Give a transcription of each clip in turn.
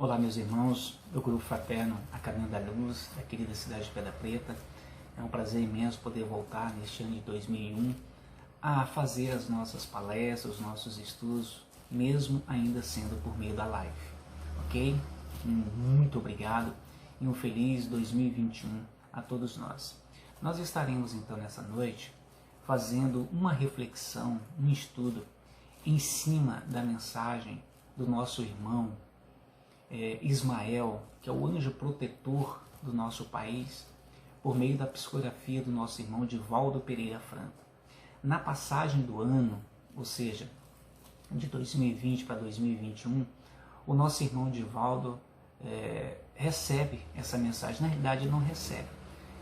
Olá, meus irmãos do Grupo Fraterno A Caminho da Luz, da querida cidade de Pedra Preta. É um prazer imenso poder voltar neste ano de 2001 a fazer as nossas palestras, os nossos estudos, mesmo ainda sendo por meio da live. Ok? Muito obrigado e um feliz 2021 a todos nós. Nós estaremos então nessa noite fazendo uma reflexão, um estudo em cima da mensagem do nosso irmão Ismael, que é o anjo protetor do nosso país, por meio da psicografia do nosso irmão Divaldo Pereira Franco. Na passagem do ano, ou seja, de 2020 para 2021, o nosso irmão Divaldo recebe essa mensagem. Na realidade, não recebe.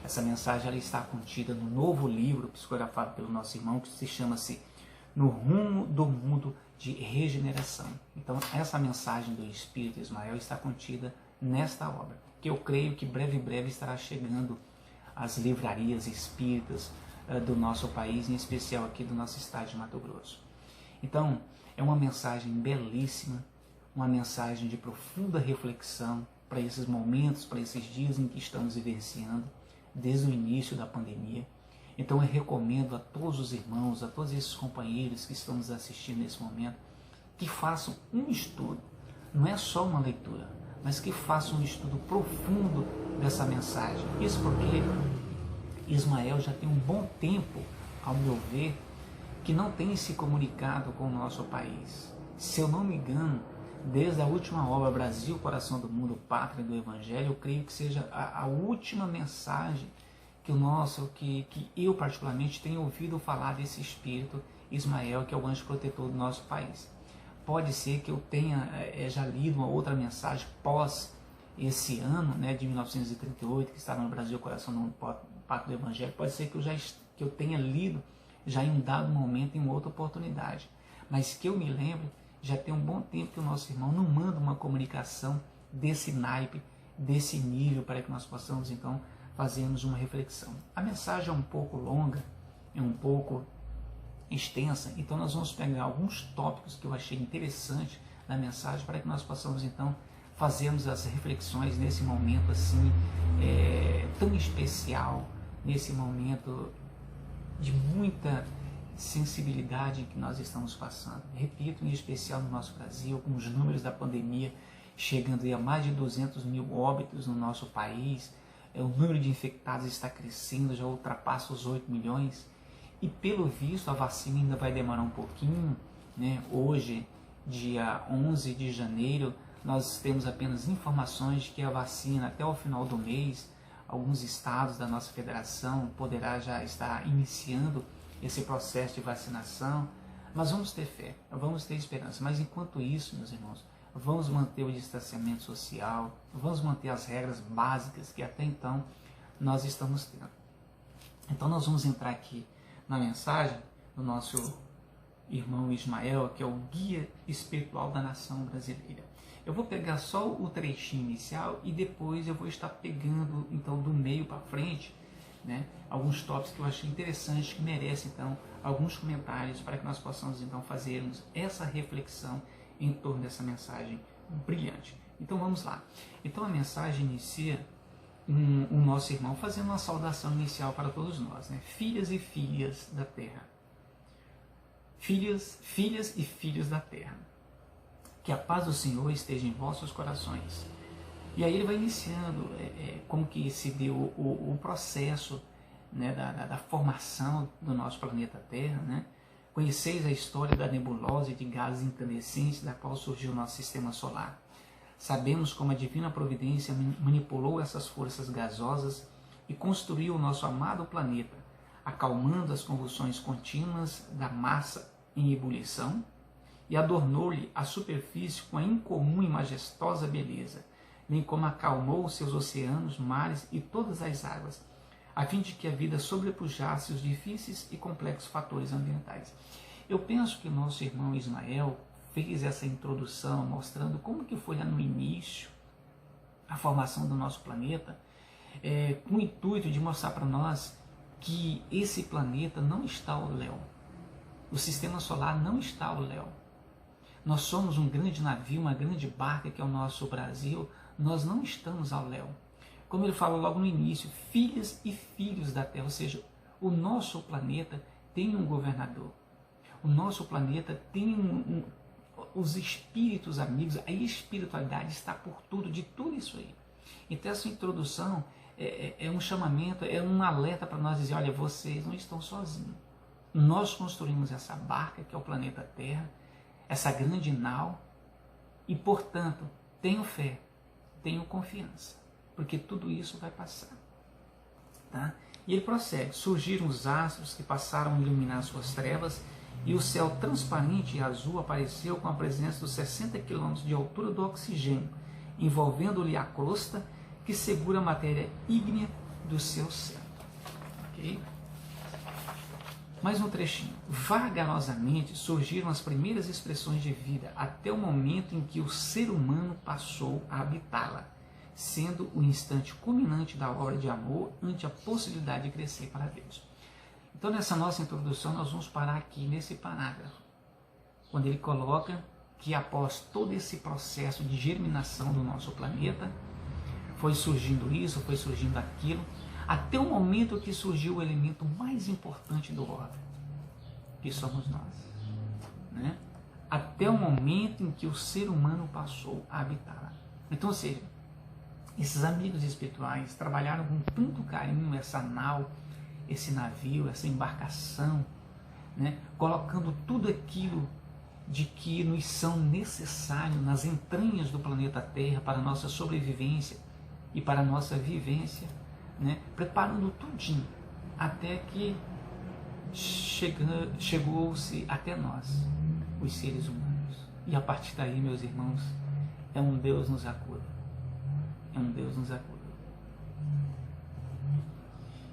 Essa mensagem ela está contida no novo livro psicografado pelo nosso irmão, que se chama-se No Rumo do Mundo de Regeneração. Então, essa mensagem do Espírito Ismael está contida nesta obra, que eu creio que breve estará chegando às livrarias espíritas do nosso país, em especial aqui do nosso estado de Mato Grosso. Então, é uma mensagem belíssima, uma mensagem de profunda reflexão para esses momentos, para esses dias em que estamos vivenciando, desde o início da pandemia. Então eu recomendo a todos os irmãos, a todos esses companheiros que estão nos assistindo nesse momento, que façam um estudo, não é só uma leitura, mas que façam um estudo profundo dessa mensagem. Isso porque Ismael já tem um bom tempo, ao meu ver, que não tem se comunicado com o nosso país. Se eu não me engano, desde a última obra Brasil, Coração do Mundo, Pátria do Evangelho, eu creio que seja a última mensagem que eu particularmente tenho ouvido falar desse espírito Ismael, que é o anjo protetor do nosso país. Pode ser que eu tenha já lido uma outra mensagem pós esse ano, de 1938, que está no Brasil, Coração do Mundo, Pátria do Evangelho. Pode ser que eu tenha lido já em um dado momento, em uma outra oportunidade. Mas que eu me lembro, já tem um bom tempo que o nosso irmão não manda uma comunicação desse naipe, desse nível, para que nós possamos então fazermos uma reflexão. A mensagem é um pouco longa, é um pouco extensa, então nós vamos pegar alguns tópicos que eu achei interessante na mensagem para que nós possamos então fazermos as reflexões nesse momento assim tão especial, nesse momento de muita sensibilidade que nós estamos passando. Repito, em especial no nosso Brasil, com os números da pandemia chegando a mais de 200 mil óbitos no nosso país, o número de infectados está crescendo, já ultrapassa os 8 milhões, e pelo visto a vacina ainda vai demorar um pouquinho, Hoje, dia 11 de janeiro, nós temos apenas informações de que a vacina até o final do mês, alguns estados da nossa federação poderá já estar iniciando esse processo de vacinação, mas vamos ter fé, vamos ter esperança. Mas enquanto isso, meus irmãos, vamos manter o distanciamento social, vamos manter as regras básicas que até então nós estamos tendo. Então nós vamos entrar aqui na mensagem do nosso irmão Ismael, que é o guia espiritual da nação brasileira. Eu vou pegar só o trechinho inicial e depois eu vou estar pegando então do meio para frente, alguns tópicos que eu achei interessantes, que merecem então alguns comentários para que nós possamos então fazermos essa reflexão em torno dessa mensagem brilhante. Então vamos lá. Então a mensagem inicia o nosso irmão fazendo uma saudação inicial para todos nós, Filhas e filhas da terra. Filhas e filhos da terra. Que a paz do Senhor esteja em vossos corações. E aí ele vai iniciando como que se deu o processo da formação do nosso planeta Terra, Conheceis a história da nebulosa de gases incandescentes da qual surgiu o nosso sistema solar. Sabemos como a divina providência manipulou essas forças gasosas e construiu o nosso amado planeta, acalmando as convulsões contínuas da massa em ebulição e adornou-lhe a superfície com a incomum e majestosa beleza, bem como acalmou seus oceanos, mares e todas as águas, a fim de que a vida sobrepujasse os difíceis e complexos fatores ambientais. Eu penso que o nosso irmão Ismael fez essa introdução mostrando como que foi lá no início a formação do nosso planeta, com o intuito de mostrar para nós que esse planeta não está ao léu. O sistema solar não está ao léu. Nós somos um grande navio, uma grande barca que é o nosso Brasil. Nós não estamos ao léu. Como ele fala logo no início, filhas e filhos da Terra, ou seja, o nosso planeta tem um governador. O nosso planeta tem os espíritos amigos, a espiritualidade está por tudo, de tudo isso aí. Então essa introdução é um chamamento, é um alerta para nós dizer, olha, vocês não estão sozinhos. Nós construímos essa barca que é o planeta Terra, essa grande nau, e portanto, tenho fé, tenho confiança, porque tudo isso vai passar. Tá? E ele prossegue, surgiram os astros que passaram a iluminar suas trevas, e o céu transparente e azul apareceu com a presença dos 60 km de altura do oxigênio, envolvendo-lhe a crosta que segura a matéria ígnea do seu centro. Okay? Mais um trechinho. Vagarosamente surgiram as primeiras expressões de vida, até o momento em que o ser humano passou a habitá-la, sendo o instante culminante da obra de amor ante a possibilidade de crescer para Deus. Então, nessa nossa introdução, nós vamos parar aqui nesse parágrafo, quando ele coloca que após todo esse processo de germinação do nosso planeta, foi surgindo isso, foi surgindo aquilo, até o momento que surgiu o elemento mais importante do orbe, que somos nós. Né? Até o momento em que o ser humano passou a habitar. Então, ou seja, esses amigos espirituais trabalharam com tanto carinho essa nau, esse navio, essa embarcação, né? Colocando tudo aquilo de que nos são necessários nas entranhas do planeta Terra para a nossa sobrevivência e para a nossa vivência, né? Preparando tudinho até que chegou-se até nós, os seres humanos. E a partir daí, meus irmãos, é um Deus nos acuda. É um Deus nos acuda.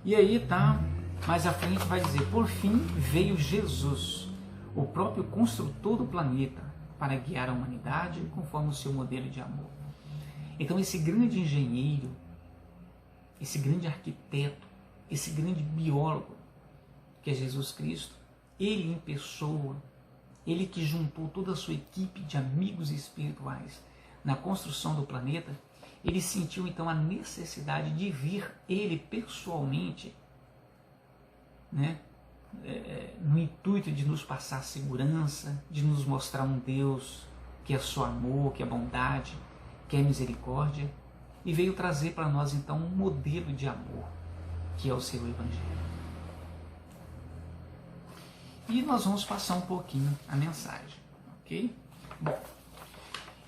E aí tá, mais à frente vai dizer, por fim veio Jesus, o próprio construtor do planeta, para guiar a humanidade conforme o seu modelo de amor. Então esse grande engenheiro, esse grande arquiteto, esse grande biólogo, que é Jesus Cristo, ele em pessoa, ele que juntou toda a sua equipe de amigos espirituais na construção do planeta, ele sentiu então a necessidade de vir ele pessoalmente, né, no intuito de nos passar segurança, de nos mostrar um Deus que é só amor, que é bondade, que é misericórdia, e veio trazer para nós então um modelo de amor, que é o seu Evangelho. E nós vamos passar um pouquinho a mensagem, ok? Bom,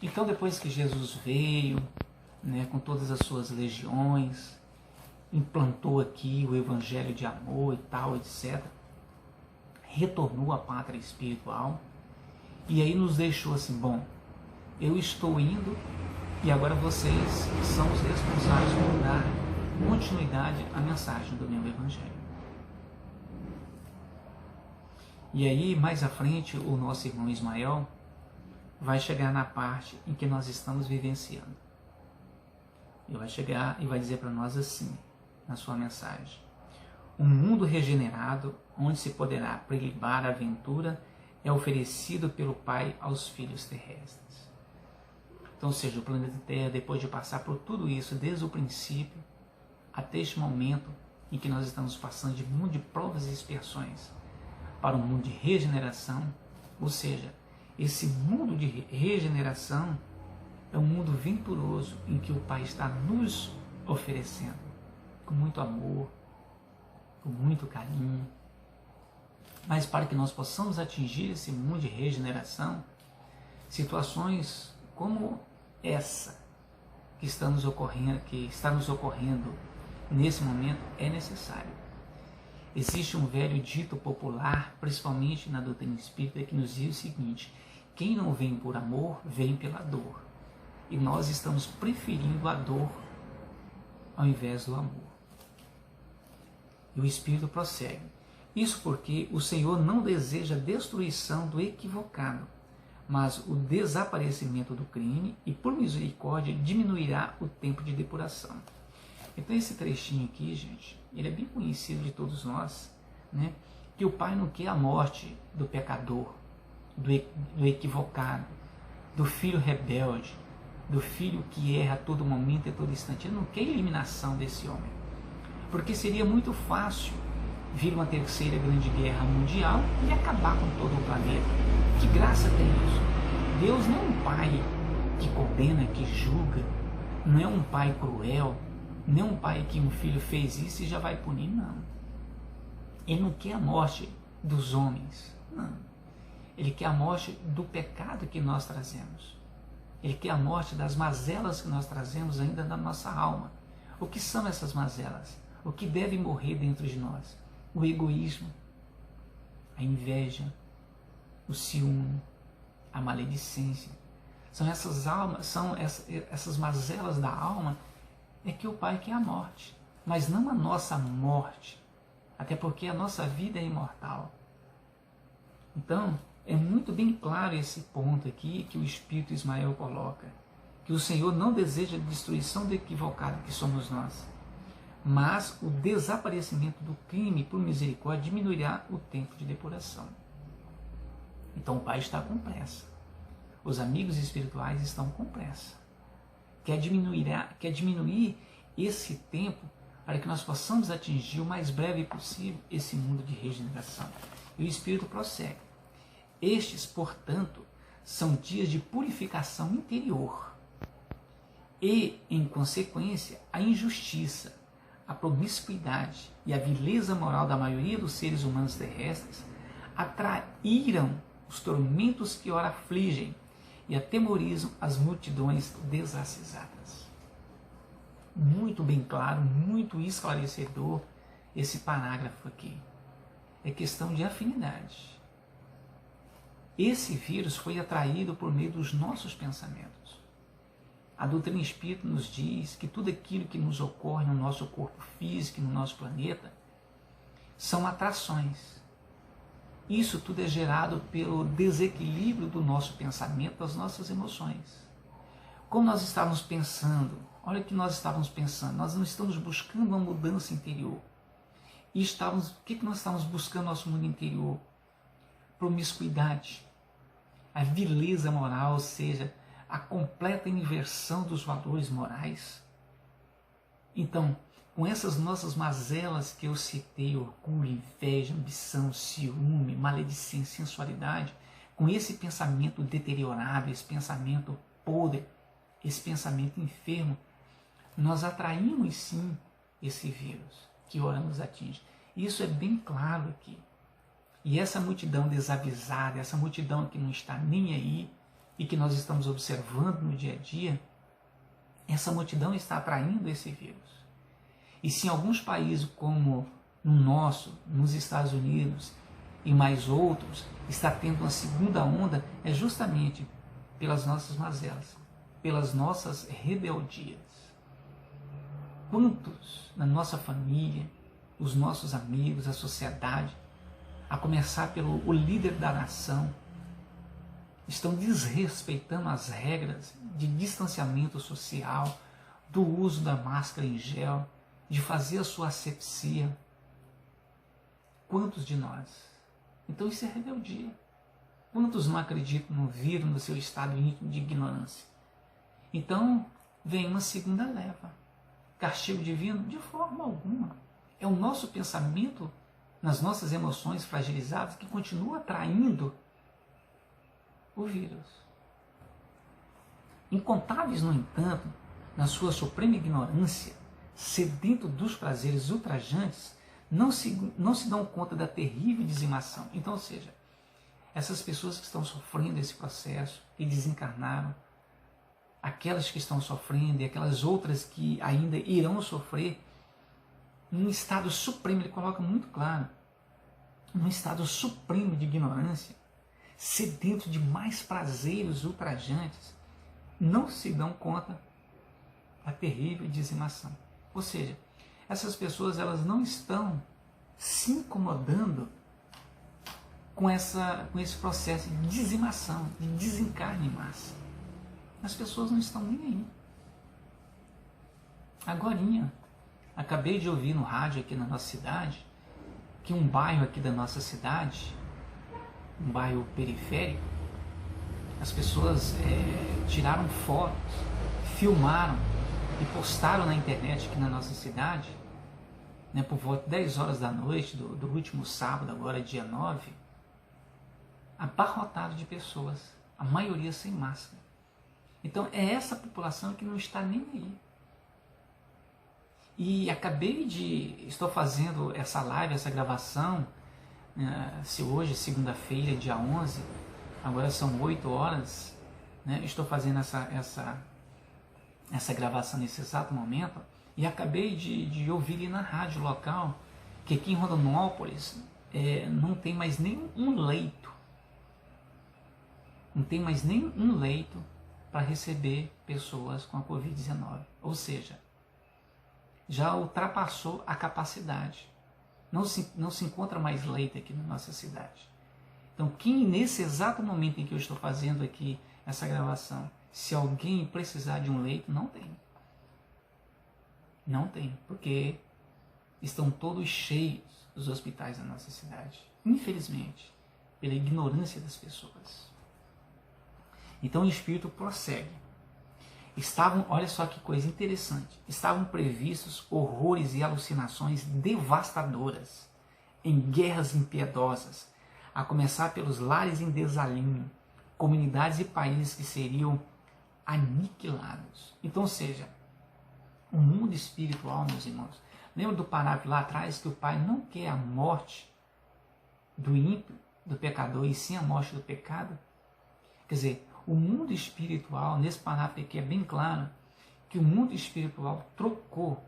então depois que Jesus veio, né, com todas as suas legiões, implantou aqui o evangelho de amor e tal, etc., retornou à pátria espiritual e aí nos deixou assim, bom, eu estou indo e agora vocês são os responsáveis por dar continuidade à mensagem do meu evangelho. E aí, mais à frente, o nosso irmão Ismael vai chegar na parte em que nós estamos vivenciando. Ele vai chegar e vai dizer para nós assim, na sua mensagem: um mundo regenerado, onde se poderá prelibar a aventura, é oferecido pelo Pai aos filhos terrestres. Então, ou seja, o planeta Terra, depois de passar por tudo isso, desde o princípio, até este momento em que nós estamos passando de mundo de provas e expiações, para um mundo de regeneração, ou seja, esse mundo de regeneração é um mundo venturoso em que o Pai está nos oferecendo, com muito amor, com muito carinho. Mas para que nós possamos atingir esse mundo de regeneração, situações como essa que está nos ocorrendo nesse momento é necessário. Existe um velho dito popular, principalmente na doutrina espírita, que nos diz o seguinte: quem não vem por amor, vem pela dor. E nós estamos preferindo a dor ao invés do amor. E o Espírito prossegue: isso porque o Senhor não deseja a destruição do equivocado, mas o desaparecimento do crime, e por misericórdia diminuirá o tempo de depuração. Então esse trechinho aqui, gente, ele é bem conhecido de todos nós, né? Que o Pai não quer a morte do pecador, do equivocado, do filho rebelde, do filho que erra a todo momento e a todo instante. Ele não quer a eliminação desse homem, porque seria muito fácil vir uma terceira grande guerra mundial e acabar com todo o planeta. Que graça tem isso? Deus não é um pai que condena, que julga, não é um pai cruel, não é um pai que um filho fez isso e já vai punir, não. Ele não quer a morte dos homens, não. Ele quer a morte do pecado que nós trazemos. Ele quer a morte das mazelas que nós trazemos ainda na nossa alma. O que são essas mazelas? O que deve morrer dentro de nós? O egoísmo, a inveja, o ciúme, a maledicência. São essas mazelas da alma é que o Pai quer a morte, mas não a nossa morte, até porque a nossa vida é imortal. Então, é muito bem claro esse ponto aqui que o Espírito Ismael coloca, que o Senhor não deseja a destruição do equivocado que somos nós, mas o desaparecimento do crime por misericórdia diminuirá o tempo de depuração. Então o Pai está com pressa. Os amigos espirituais estão com pressa. Quer diminuir esse tempo para que nós possamos atingir o mais breve possível esse mundo de regeneração. E o Espírito prossegue. Estes, portanto, são dias de purificação interior. E, em consequência, a injustiça, a promiscuidade e a vileza moral da maioria dos seres humanos terrestres atraíram os tormentos que ora afligem e atemorizam as multidões desacisadas. Muito bem claro, muito esclarecedor esse parágrafo aqui. É questão de afinidade. Esse vírus foi atraído por meio dos nossos pensamentos. A doutrina espírita nos diz que tudo aquilo que nos ocorre no nosso corpo físico e no nosso planeta são atrações. Isso tudo é gerado pelo desequilíbrio do nosso pensamento, das nossas emoções. Como nós estávamos pensando, olha o que nós estávamos pensando, nós não estamos buscando uma mudança interior. E o que nós estávamos buscando no nosso mundo interior? Promiscuidade, a vileza moral, ou seja, a completa inversão dos valores morais. Então, com essas nossas mazelas que eu citei, orgulho, inveja, ambição, ciúme, maledicência, sensualidade, com esse pensamento deteriorado, esse pensamento podre, esse pensamento enfermo, nós atraímos sim esse vírus que ora nos atinge. Isso é bem claro aqui. E essa multidão desavisada, essa multidão que não está nem aí e que nós estamos observando no dia a dia, essa multidão está atraindo esse vírus. E se em alguns países como no nosso, nos Estados Unidos e mais outros, está tendo uma segunda onda, é justamente pelas nossas mazelas, pelas nossas rebeldias. Quantos na nossa família, os nossos amigos, a sociedade, a começar pelo líder da nação, estão desrespeitando as regras de distanciamento social, do uso da máscara em gel, de fazer a sua asepsia. Quantos de nós? Então isso é rebeldia. Quantos não acreditam no vírus, no seu estado íntimo de ignorância? Então vem uma segunda leva. Castigo divino? De forma alguma. É o nosso pensamento, nas nossas emoções fragilizadas, que continua atraindo o vírus. Incontáveis, no entanto, na sua suprema ignorância, sedento dos prazeres ultrajantes, não se dão conta da terrível dizimação. Então, ou seja, essas pessoas que estão sofrendo esse processo e desencarnaram, aquelas que estão sofrendo e aquelas outras que ainda irão sofrer, num estado supremo, ele coloca muito claro, num estado supremo de ignorância, sedento de mais prazeres ultrajantes, não se dão conta da terrível dizimação. Ou seja, essas pessoas elas não estão se incomodando com esse processo de dizimação, de desencarne em massa. As pessoas não estão nem aí. Agorinha, acabei de ouvir no rádio aqui na nossa cidade, que um bairro aqui da nossa cidade um bairro periférico, as pessoas tiraram fotos, filmaram e postaram na internet aqui na nossa cidade, né, por volta de 10 horas da noite do último sábado, agora dia 9, abarrotado de pessoas, a maioria sem máscara. Então é essa população que não está nem aí. E estou fazendo essa live, essa gravação, se hoje, segunda-feira, dia 11, agora são 8 horas, né, estou fazendo essa gravação nesse exato momento, e acabei de ouvir na rádio local que aqui em Rondonópolis não tem mais nenhum leito. Não tem mais nenhum leito para receber pessoas com a Covid-19. Ou seja, já ultrapassou a capacidade. Não se encontra mais leito aqui na nossa cidade. Então, nesse exato momento em que eu estou fazendo aqui essa gravação, se alguém precisar de um leito, não tem. Não tem, porque estão todos cheios os hospitais da nossa cidade. Infelizmente, pela ignorância das pessoas. Então o Espírito prossegue. Olha só que coisa interessante, estavam previstos horrores e alucinações devastadoras, em guerras impiedosas, a começar pelos lares em desalinho, comunidades e países que seriam aniquilados. Então, ou seja, o mundo espiritual, meus irmãos, lembra do parágrafo lá atrás que o Pai não quer a morte do ímpio, do pecador, e sim a morte do pecado? Quer dizer, o mundo espiritual, nesse parágrafo aqui é bem claro, que o mundo espiritual trocou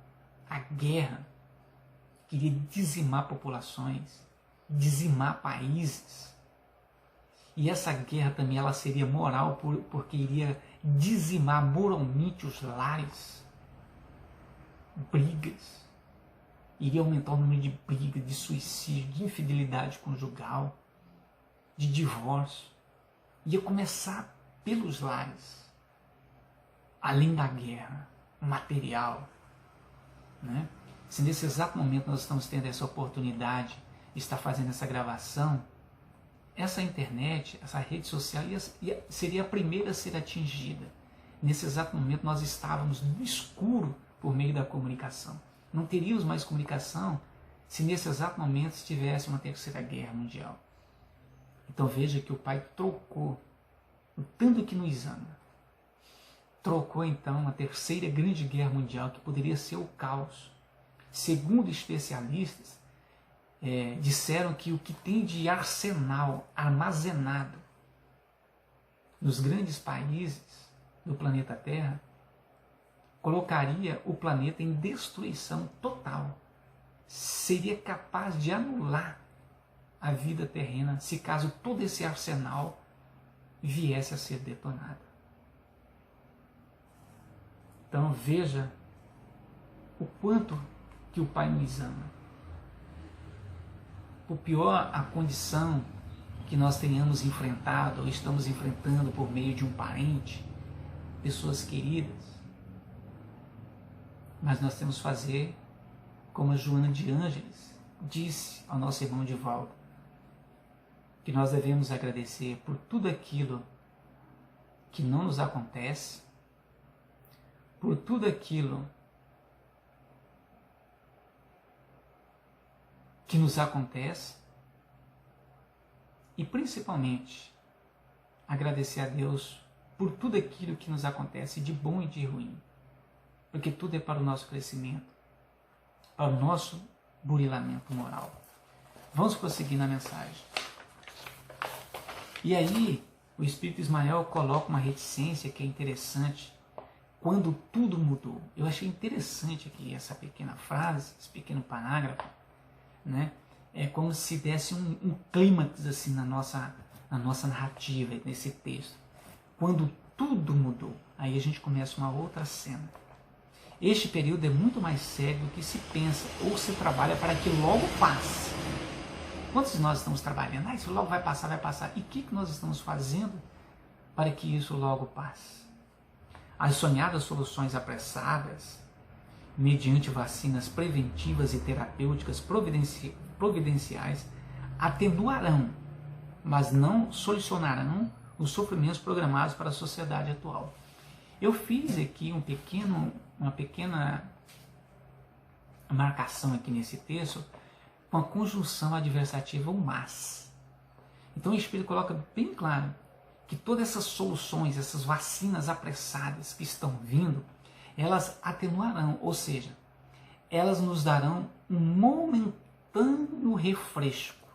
a guerra, queria dizimar populações, dizimar países. E essa guerra também ela seria moral, porque iria dizimar moralmente os lares, brigas, iria aumentar o número de brigas, de suicídio, de infidelidade conjugal, de divórcio. Ia começar pelos lares, além da guerra material, né? Se nesse exato momento nós estamos tendo essa oportunidade de estar fazendo essa gravação, essa internet, essa rede social seria a primeira a ser atingida. Nesse exato momento nós estávamos no escuro por meio da comunicação. Não teríamos mais comunicação se nesse exato momento estivesse uma terceira guerra mundial. Então veja que o Pai trocou o tanto que nos ama. Trocou então a terceira grande guerra mundial, que poderia ser o caos. Segundo especialistas, disseram que o que tem de arsenal armazenado nos grandes países do planeta Terra colocaria o planeta em destruição total. Seria capaz de anular a vida terrena se caso todo esse arsenal viesse a ser detonado. Então veja o quanto que o Pai nos ama. Por pior a condição que nós tenhamos enfrentado ou estamos enfrentando por meio de um parente, pessoas queridas, mas nós temos que fazer como a Joana de Ângeles disse ao nosso irmão Divaldo, que nós devemos agradecer por tudo aquilo que não nos acontece, por tudo aquilo que nos acontece e principalmente agradecer a Deus por tudo aquilo que nos acontece de bom e de ruim, porque tudo é para o nosso crescimento, para o nosso burilamento moral. Vamos prosseguir na mensagem. E aí, o Espírito Ismael coloca uma reticência que é interessante, quando tudo mudou. Eu achei interessante aqui essa pequena frase, esse pequeno parágrafo, né? É como se desse um clímax assim na nossa narrativa, nesse texto. Quando tudo mudou, aí a gente começa uma outra cena. Este período é muito mais sério do que se pensa ou se trabalha para que logo passe. Quantos de nós estamos trabalhando? Isso logo vai passar, vai passar. E o que nós estamos fazendo para que isso logo passe? As sonhadas soluções apressadas, mediante vacinas preventivas e terapêuticas providenciais, atenuarão mas não solucionarão os sofrimentos programados para a sociedade atual. Eu fiz aqui uma pequena marcação aqui nesse texto com a conjunção adversativa, o mas. Então o Espírito coloca bem claro que todas essas soluções, essas vacinas apressadas que estão vindo, elas atenuarão, ou seja, elas nos darão um momentâneo refresco.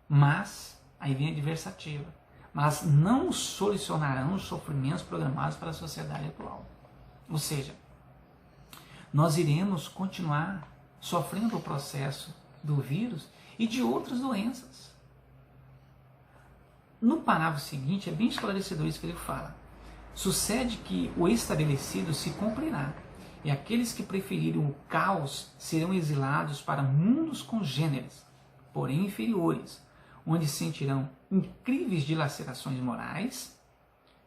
Mas, aí vem a adversativa, mas não solucionarão os sofrimentos programados para a sociedade atual. Ou seja, nós iremos continuar sofrendo o processo do vírus e de outras doenças. No parágrafo seguinte, é bem esclarecedor isso que ele fala. Sucede que o estabelecido se cumprirá, e aqueles que preferirem o caos serão exilados para mundos congêneres, porém inferiores, onde sentirão incríveis dilacerações morais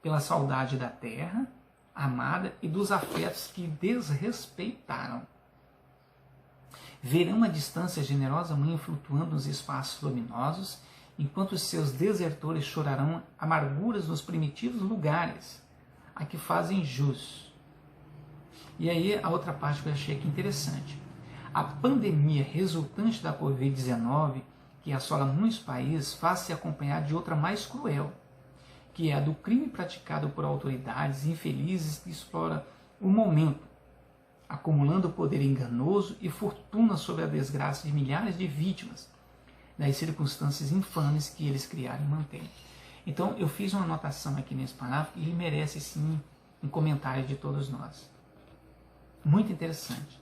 pela saudade da terra amada e dos afetos que desrespeitaram. Verão a distância generosa mãe flutuando nos espaços luminosos, enquanto seus desertores chorarão amarguras nos primitivos lugares a que fazem jus. E aí a outra parte que eu achei aqui interessante. A pandemia resultante da Covid-19, que assola muitos países, faz-se acompanhar de outra mais cruel, que é a do crime praticado por autoridades infelizes que exploram o momento, acumulando poder enganoso e fortuna sobre a desgraça de milhares de vítimas, das circunstâncias infames que eles criaram e mantêm. Então, eu fiz uma anotação aqui nesse parágrafo e ele merece, sim, um comentário de todos nós. Muito interessante,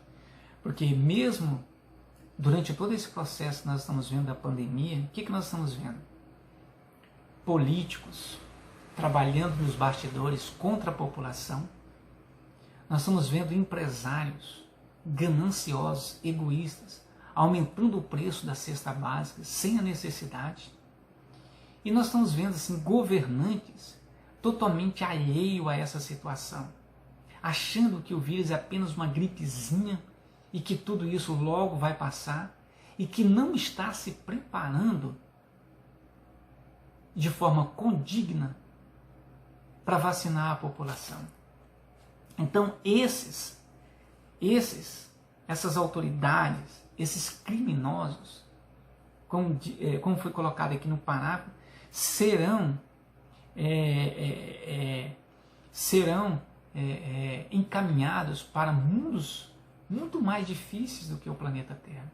porque mesmo durante todo esse processo que nós estamos vendo da pandemia, o que nós estamos vendo? Políticos trabalhando nos bastidores contra a população. Nós estamos vendo empresários gananciosos, egoístas, aumentando o preço da cesta básica sem a necessidade. E nós estamos vendo assim, governantes totalmente alheios a essa situação, achando que o vírus é apenas uma gripezinha e que tudo isso logo vai passar, e que não está se preparando de forma condigna para vacinar a população. Então essas autoridades, esses criminosos, como foi colocado aqui no parágrafo, serão encaminhados para mundos muito mais difíceis do que o planeta Terra.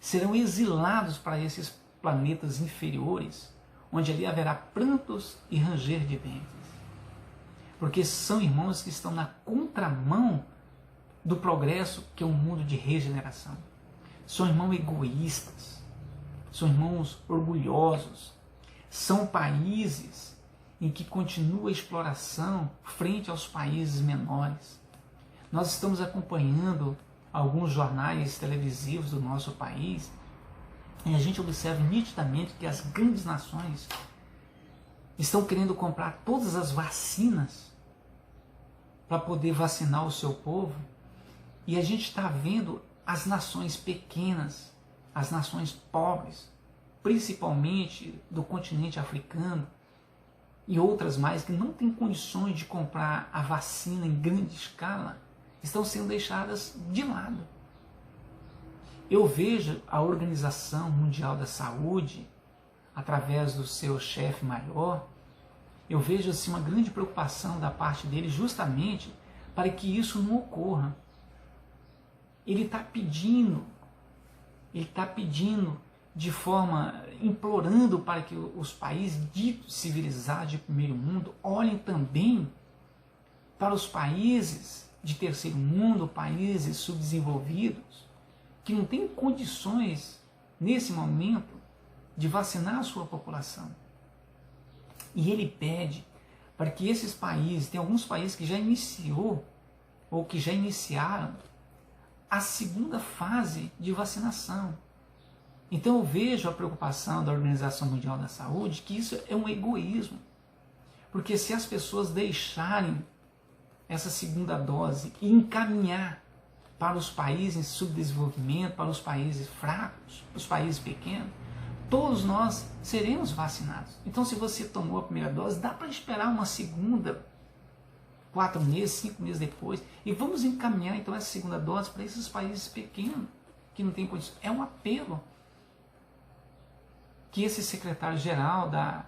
Serão exilados para esses planetas inferiores, onde ali haverá prantos e ranger de dentes. Porque são irmãos que estão na contramão do progresso, que é um mundo de regeneração. São irmãos egoístas, são irmãos orgulhosos, são países em que continua a exploração frente aos países menores. Nós estamos acompanhando alguns jornais televisivos do nosso país e a gente observa nitidamente que as grandes nações estão querendo comprar todas as vacinas para poder vacinar o seu povo, e a gente está vendo as nações pequenas, as nações pobres, principalmente do continente africano e outras mais, que não têm condições de comprar a vacina em grande escala, estão sendo deixadas de lado. Eu vejo a Organização Mundial da Saúde, através do seu chefe maior, eu vejo assim, uma grande preocupação da parte dele justamente para que isso não ocorra. Ele está pedindo de forma, implorando para que os países ditos civilizados de primeiro mundo olhem também para os países de terceiro mundo, países subdesenvolvidos, que não têm condições, nesse momento, de vacinar a sua população. E ele pede para que esses países, tem alguns países que já iniciou, ou que já iniciaram, a segunda fase de vacinação. Então eu vejo a preocupação da Organização Mundial da Saúde, que isso é um egoísmo. Porque se as pessoas deixarem essa segunda dose e encaminhar para os países em subdesenvolvimento, para os países fracos, os países pequenos, todos nós seremos vacinados. Então, se você tomou a primeira dose, dá para esperar uma segunda, 4 meses, 5 meses depois, e vamos encaminhar então essa segunda dose para esses países pequenos que não têm condições. É um apelo que esse secretário-geral da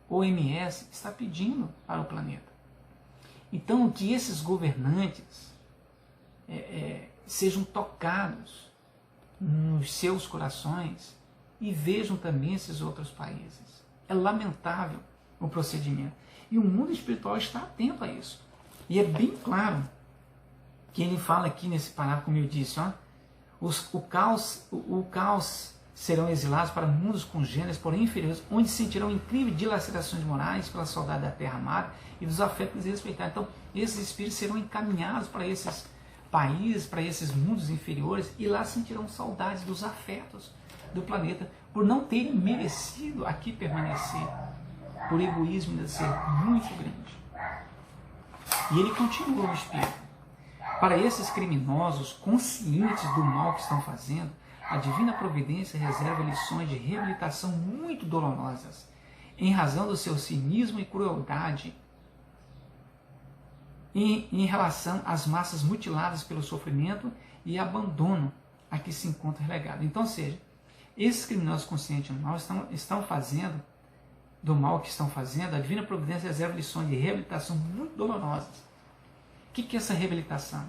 OMS está pedindo para o planeta. Então, que esses governantes sejam tocados nos seus corações e vejam também esses outros países. É lamentável o procedimento. E o mundo espiritual está atento a isso. E é bem claro que ele fala aqui nesse parágrafo, como eu disse, ó, o caos serão exilados para mundos congêneres, porém inferiores, onde sentirão incríveis dilacerações morais pela saudade da terra amada e dos afetos desrespeitados. Então, esses espíritos serão encaminhados para esses países, para esses mundos inferiores, e lá sentirão saudades dos afetos do planeta, por não terem merecido aqui permanecer, por egoísmo ainda ser muito grande. E ele continua o espírito. Para esses criminosos, conscientes do mal que estão fazendo, a divina providência reserva lições de reabilitação muito dolorosas, em razão do seu cinismo e crueldade, em relação às massas mutiladas pelo sofrimento e abandono a que se encontra relegado. Então, ou seja, esses criminosos conscientes do mal estão fazendo, do mal que estão fazendo, a divina providência reserva lições de reabilitação muito dolorosas. O que é essa reabilitação?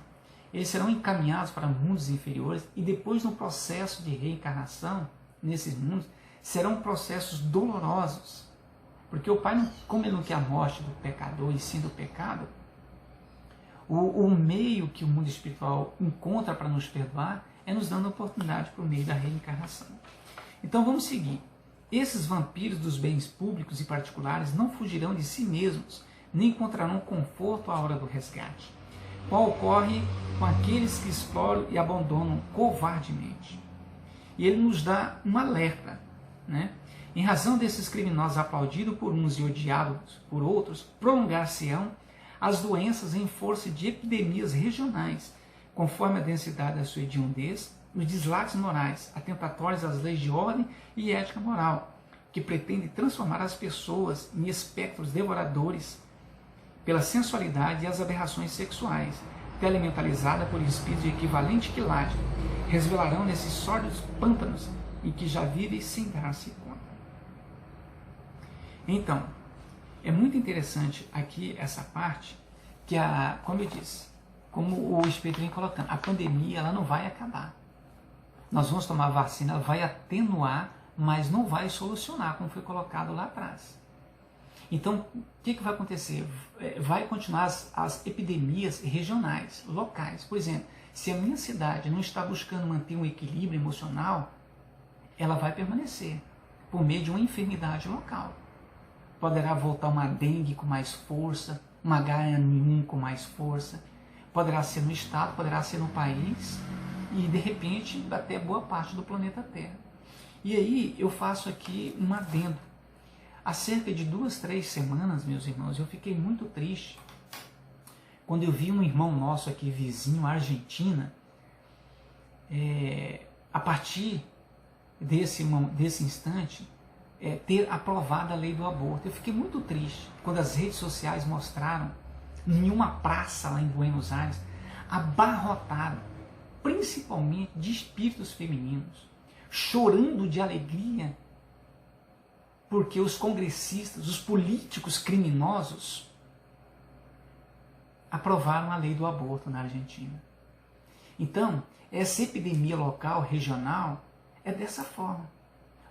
Eles serão encaminhados para mundos inferiores e depois no processo de reencarnação, nesses mundos, serão processos dolorosos. Porque o Pai, como ele não quer a morte do pecador e sim do pecado, o meio que o mundo espiritual encontra para nos perdoar é nos dando a oportunidade por meio da reencarnação. Então vamos seguir. Esses vampiros dos bens públicos e particulares não fugirão de si mesmos, nem encontrarão conforto à hora do resgate, qual ocorre com aqueles que exploram e abandonam covardemente. E ele nos dá um alerta, né? Em razão desses criminosos aplaudidos por uns e odiados por outros, prolongar-se-ão as doenças em força de epidemias regionais, conforme a densidade da sua hediondez, os deslaques morais, atentatórios às leis de ordem e ética moral, que pretendem transformar as pessoas em espectros devoradores pela sensualidade e as aberrações sexuais, telementalizada por espíritos de equivalente quilate, resvelarão nesses sórdidos pântanos em que já vivem sem dar-se conta. Então, é muito interessante aqui essa parte, que, como eu disse, como o Espírito vem colocando, a pandemia ela não vai acabar. Nós vamos tomar vacina, ela vai atenuar, mas não vai solucionar, como foi colocado lá atrás. Então, o que vai acontecer? Vai continuar as epidemias regionais, locais. Por exemplo, se a minha cidade não está buscando manter um equilíbrio emocional, ela vai permanecer por meio de uma enfermidade local. Poderá voltar uma dengue com mais força, uma H1N1 com mais força, poderá ser no estado, poderá ser no país e de repente até boa parte do planeta Terra. E aí eu faço aqui um adendo. Há cerca de 2, 3 semanas, meus irmãos, eu fiquei muito triste quando eu vi um irmão nosso aqui, vizinho, Argentina, a partir desse instante, ter aprovado a lei do aborto. Eu fiquei muito triste quando as redes sociais mostraram em uma praça lá em Buenos Aires, abarrotada, principalmente de espíritos femininos, chorando de alegria, porque os congressistas, os políticos criminosos, aprovaram a lei do aborto na Argentina. Então, essa epidemia local, regional, é dessa forma.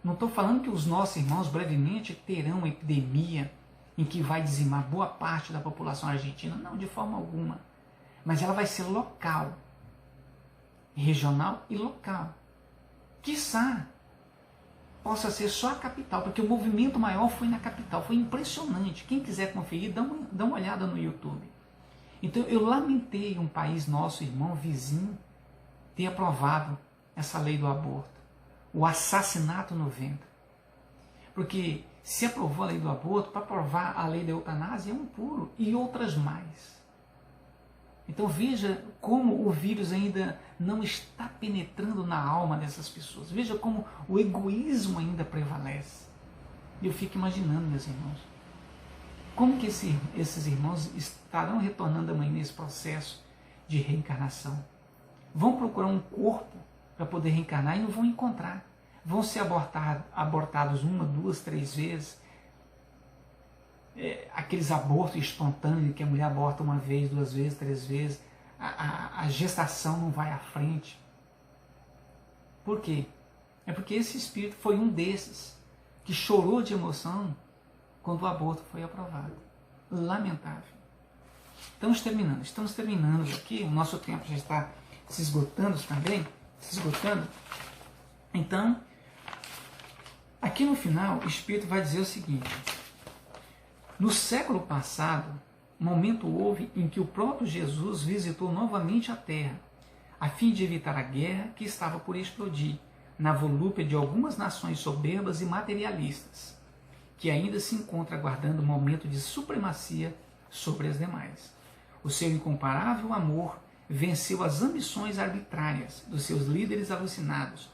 Não estou falando que os nossos irmãos brevemente terão uma epidemia em que vai dizimar boa parte da população argentina. Não, de forma alguma. Mas ela vai ser local, regional e local. Quiçá possa ser só a capital, porque o movimento maior foi na capital. Foi impressionante. Quem quiser conferir, dá uma olhada no YouTube. Então eu lamentei um país nosso, irmão, vizinho, ter aprovado essa lei do aborto. O assassinato no ventre. Porque se aprovou a lei do aborto, para aprovar a lei da eutanásia é um puro. E outras mais. Então veja como o vírus ainda não está penetrando na alma dessas pessoas. Veja como o egoísmo ainda prevalece. E eu fico imaginando, meus irmãos, como que esses irmãos estarão retornando amanhã nesse processo de reencarnação. Vão procurar um corpo para poder reencarnar e não vão encontrar. Vão ser abortados 1, 2, 3 vezes. Aqueles abortos espontâneos que a mulher aborta 1 vez, 2 vezes, 3 vezes. A gestação não vai à frente. Por quê? É porque esse espírito foi um desses que chorou de emoção quando o aborto foi aprovado. Lamentável. Estamos terminando aqui, o nosso tempo já está se esgotando também, Então, aqui no final, o Espírito vai dizer o seguinte: no século passado, momento houve em que o próprio Jesus visitou novamente a Terra, a fim de evitar a guerra que estava por explodir na volúpia de algumas nações soberbas e materialistas, que ainda se encontra aguardando um momento de supremacia sobre as demais. O seu incomparável amor venceu as ambições arbitrárias dos seus líderes alucinados.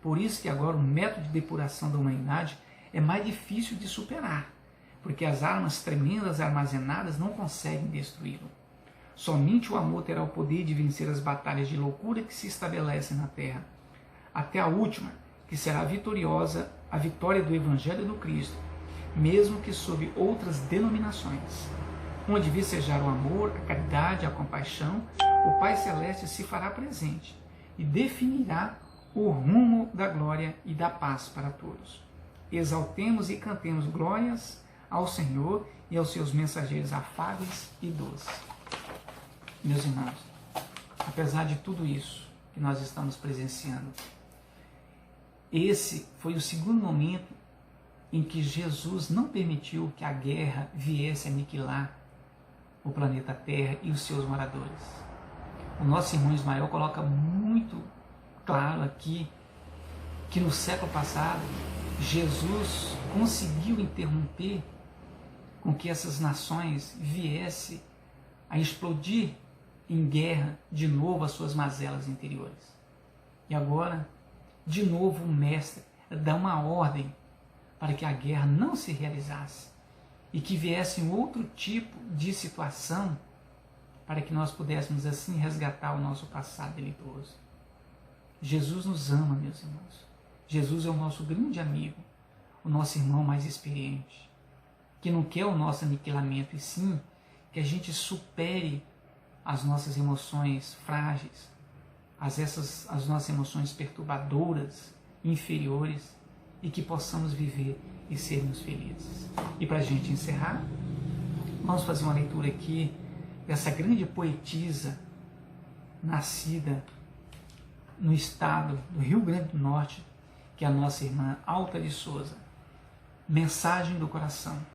Por isso que agora o método de depuração da humanidade é mais difícil de superar, porque as armas tremendas armazenadas não conseguem destruí-lo. Somente o amor terá o poder de vencer as batalhas de loucura que se estabelecem na Terra, até a última, que será vitoriosa, a vitória do Evangelho do Cristo, mesmo que sob outras denominações. Onde vicejar o amor, a caridade, a compaixão, o Pai Celeste se fará presente e definirá o rumo da glória e da paz para todos. Exaltemos e cantemos glórias ao Senhor e aos seus mensageiros afáveis e doces. Meus irmãos, apesar de tudo isso que nós estamos presenciando, esse foi o segundo momento em que Jesus não permitiu que a guerra viesse aniquilar o planeta Terra e os seus moradores. O nosso irmão Ismael coloca muito claro aqui que no século passado Jesus conseguiu interromper com que essas nações viessem a explodir em guerra de novo as suas mazelas interiores. E agora, de novo, o Mestre dá uma ordem para que a guerra não se realizasse e que viesse um outro tipo de situação para que nós pudéssemos assim resgatar o nosso passado delituoso. Jesus nos ama, meus irmãos. Jesus é o nosso grande amigo, o nosso irmão mais experiente, que não quer o nosso aniquilamento, e sim que a gente supere as nossas emoções frágeis, as nossas emoções perturbadoras, inferiores, e que possamos viver e sermos felizes. E para a gente encerrar, vamos fazer uma leitura aqui dessa grande poetisa nascida no estado do Rio Grande do Norte, que é a nossa irmã Alta de Souza. Mensagem do coração.